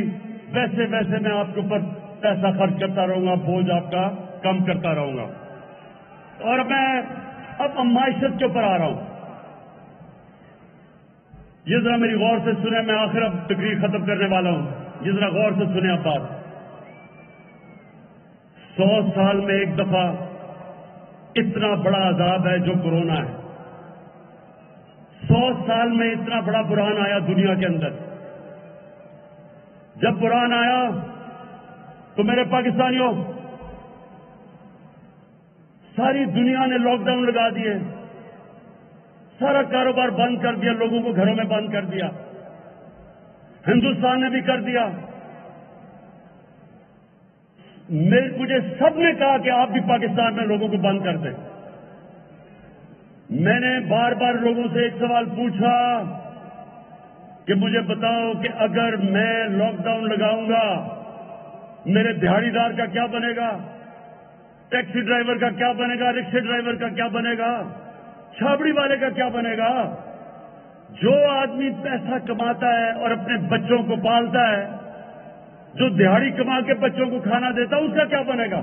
ویسے ویسے میں آپ کے اوپر پیسہ خرچ کرتا رہوں گا، بوجھ آپ کا کم کرتا رہوں گا. اور میں اب معیشت کے اوپر آ رہا ہوں. یہ ذرا میری غور سے سنیں، میں آخر اب تقریر ختم کرنے والا ہوں. یہ ذرا غور سے سنیں اب بات. 100 سال میں ایک دفعہ اتنا بڑا عذاب ہے جو کورونا ہے. 100 سال میں اتنا بڑا بحران آیا دنیا کے اندر. جب بحران آیا تو میرے پاکستانیوں، ساری دنیا نے لاک ڈاؤن لگا دیے، سارا کاروبار بند کر دیا، لوگوں کو گھروں میں بند کر دیا. ہندوستان نے بھی کر دیا. مجھے سب نے کہا کہ آپ بھی پاکستان میں لوگوں کو بند کر دیں. میں نے بار بار لوگوں سے ایک سوال پوچھا کہ مجھے بتاؤ کہ اگر میں لاک ڈاؤن لگاؤں گا میرے دہاڑی دار کا کیا بنے گا، ٹیکسی ڈرائیور کا کیا بنے گا، رکشے ڈرائیور کا کیا بنے گا، چھابڑی والے کا کیا بنے گا. جو آدمی پیسہ کماتا ہے اور اپنے بچوں کو پالتا ہے، جو دہاڑی کما کے بچوں کو کھانا دیتا ہے، اس کا کیا بنے گا.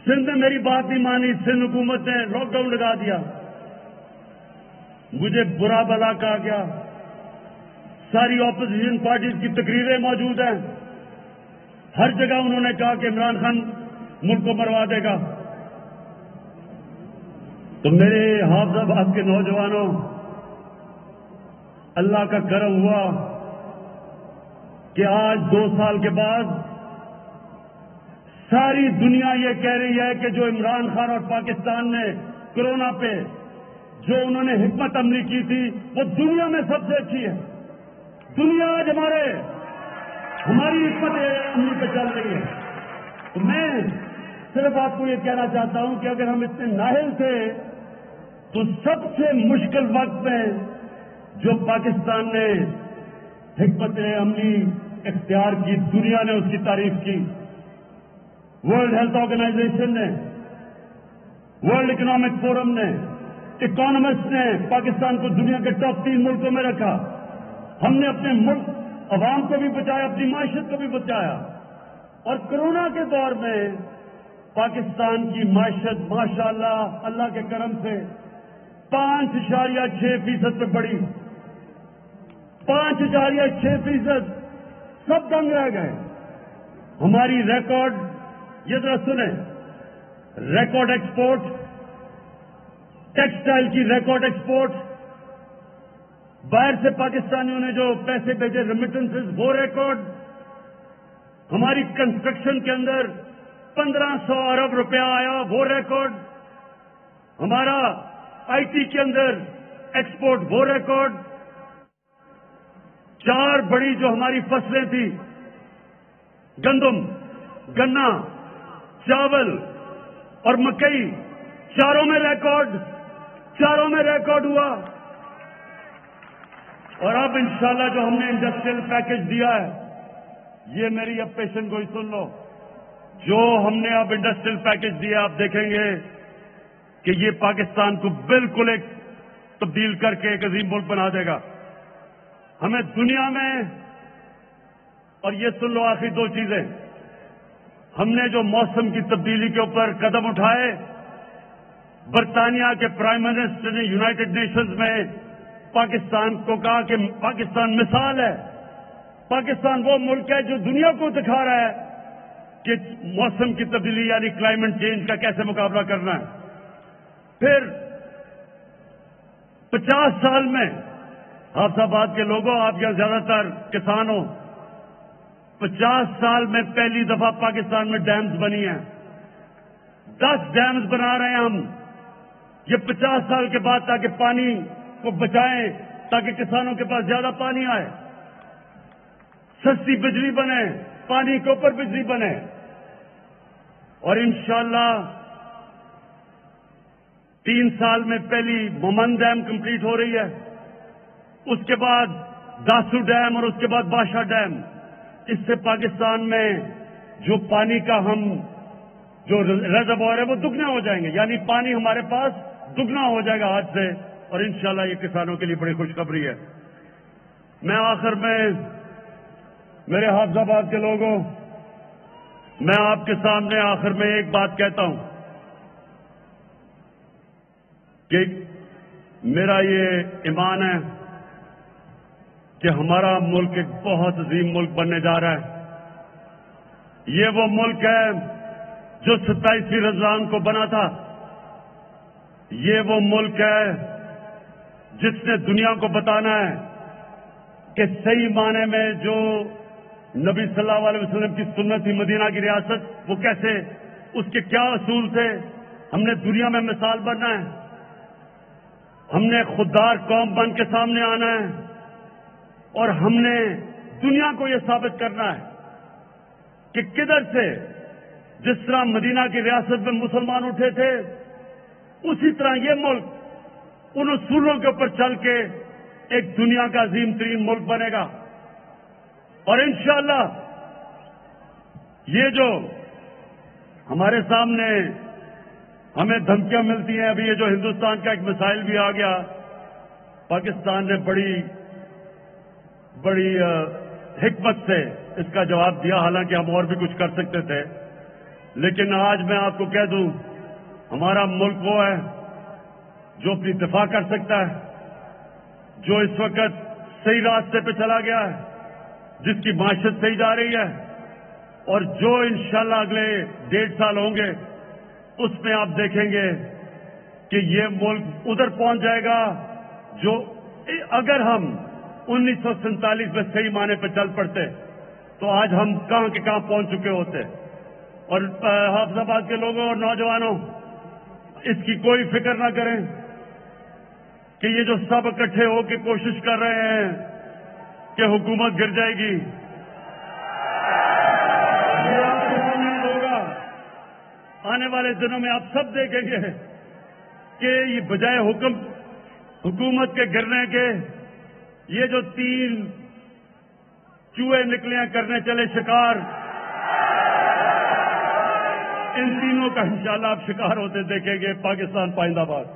سندھ نے میری بات نہیں مانی، سندھ حکومت نے لاک ڈاؤن لگا دیا. مجھے برا بلا کہا گیا. ساری اپوزیشن پارٹیز کی تقریریں موجود ہیں، ہر جگہ انہوں نے کہا کہ عمران خان ملک کو مروا دے گا. تو میرے حافظ آباد کے نوجوانوں، اللہ کا کرم ہوا کہ آج 2 سال کے بعد ساری دنیا یہ کہہ رہی ہے کہ جو عمران خان اور پاکستان نے کورونا پہ جو انہوں نے حکمت عملی کی تھی وہ دنیا میں سب سے اچھی ہے. دنیا آج ہماری حکمت عملی پہ چل رہی ہے. تو میں صرف آپ کو یہ کہنا چاہتا ہوں کہ اگر ہم اتنے نااہل تھے تو سب سے مشکل وقت میں جو پاکستان نے حکمت عملی اختیار کی، دنیا نے اس کی تعریف کی. ورلڈ ہیلتھ آرگنائزیشن نے، ورلڈ اکنامک فورم نے، اکانومسٹ نے پاکستان کو دنیا کے ٹاپ 3 ملکوں میں رکھا. ہم نے اپنے ملک عوام کو بھی بچایا، اپنی معیشت کو بھی بچایا. اور کورونا کے دور میں پاکستان کی معیشت ماشاءاللہ اللہ کے کرم سے 5.6% پہ بڑھی. 5.6%. سب دنگ رہ گئے. ہماری ریکارڈ، یہ ذرا سنیں، ریکارڈ ایکسپورٹ، ٹیکسٹائل کی ریکارڈ ایکسپورٹ، باہر سے پاکستانیوں نے جو پیسے بھیجے ریمیٹنسز وہ ریکارڈ. ہماری کنسٹرکشن کے اندر 1500 ارب روپیہ آیا وہ ریکارڈ. ہمارا آئی ٹی کے اندر ایکسپورٹ وہ ریکارڈ. 4 بڑی جو ہماری فصلیں تھیں، گندم، گنا، چاول اور مکئی، چاروں میں ریکارڈ ہوا. اور اب انشاءاللہ جو ہم نے انڈسٹریل پیکج دیا ہے، یہ میری اب پیشن گوئی سن لو، جو ہم نے اب انڈسٹریل پیکج دیا آپ دیکھیں گے کہ یہ پاکستان کو بالکل ایک تبدیل کر کے ایک عظیم ملک بنا دے گا. ہمیں دنیا میں، اور یہ سن لو آخری 2 چیزیں، ہم نے جو موسم کی تبدیلی کے اوپر قدم اٹھائے، برطانیہ کے پرائم منسٹر نے یونائٹڈ نیشنز میں پاکستان کو کہا کہ پاکستان مثال ہے. پاکستان وہ ملک ہے جو دنیا کو دکھا رہا ہے کہ موسم کی تبدیلی یعنی کلائمیٹ چینج کا کیسے مقابلہ کرنا ہے. پھر 50 سال میں حافظ آباد کے لوگوں، آپ یہاں زیادہ تر کسان ہو، 50 سال میں پہلی دفعہ پاکستان میں ڈیمز بنی ہیں، 10 ڈیمز بنا رہے ہیں ہم، یہ 50 سال کے بعد، تاکہ پانی کو بچائیں، تاکہ کسانوں کے پاس زیادہ پانی آئے، سستی بجلی بنے، پانی کے اوپر بجلی بنے، اور انشاءاللہ 3 سال میں پہلی مومن ڈیم کمپلیٹ ہو رہی ہے، اس کے بعد داسو ڈیم اور اس کے بعد بادشاہ ڈیم۔ اس سے پاکستان میں جو پانی کا ہم جو ریزروار ہے وہ دگنا ہو جائیں گے، یعنی پانی ہمارے پاس دگنا ہو جائے گا آج سے، اور انشاءاللہ یہ کسانوں کے لیے بڑی خوشخبری ہے۔ میں آخر میں میرے حافظ آباد کے لوگوں، میں آپ کے سامنے آخر میں ایک بات کہتا ہوں کہ میرا یہ ایمان ہے کہ ہمارا ملک ایک بہت عظیم ملک بننے جا رہا ہے۔ یہ وہ ملک ہے جو 27ویں رمضان کو بنا تھا، یہ وہ ملک ہے جس نے دنیا کو بتانا ہے کہ صحیح معنی میں جو نبی صلی اللہ علیہ وسلم کی سنت تھی، مدینہ کی ریاست، وہ کیسے، اس کے کیا اصول تھے۔ ہم نے دنیا میں مثال بننا ہے، ہم نے خوددار قوم بن کے سامنے آنا ہے، اور ہم نے دنیا کو یہ ثابت کرنا ہے کہ کدھر سے جس طرح مدینہ کی ریاست میں مسلمان اٹھے تھے، اسی طرح یہ ملک ان اصولوں کے اوپر چل کے ایک دنیا کا عظیم ترین ملک بنے گا۔ اور انشاءاللہ یہ جو ہمارے سامنے ہمیں دھمکیاں ملتی ہیں، ابھی یہ جو ہندوستان کا ایک مسائل بھی آ گیا، پاکستان نے بڑی حکمت سے اس کا جواب دیا، حالانکہ ہم اور بھی کچھ کر سکتے تھے، لیکن آج میں آپ کو کہہ دوں، ہمارا ملک وہ ہے جو اپنی دفاع کر سکتا ہے، جو اس وقت صحیح راستے پہ چلا گیا ہے، جس کی معیشت صحیح جا رہی ہے، اور جو انشاءاللہ اگلے 1.5 سال ہوں گے اس میں آپ دیکھیں گے کہ یہ ملک ادھر پہنچ جائے گا جو اگر ہم 1947 میں صحیح معنی پہ چل پڑتے تو آج ہم کہاں کے کہاں پہنچ چکے ہوتے۔ اور حافظ آباد کے لوگوں اور نوجوانوں، اس کی کوئی فکر نہ کریں کہ یہ جو سب اکٹھے ہو کے کوشش کر رہے ہیں کہ حکومت گر جائے گی، یہ آپ کے سامنے ہوگا۔ آنے والے دنوں میں آپ سب دیکھیں گے کہ یہ بجائے حکومت کے گرنے کے، یہ جو 3 چوہے نکلے ہیں کرنے چلے شکار، ان تینوں کا انشاءاللہ آپ شکار ہوتے دیکھیں گے۔ پاکستان پائندہ باد۔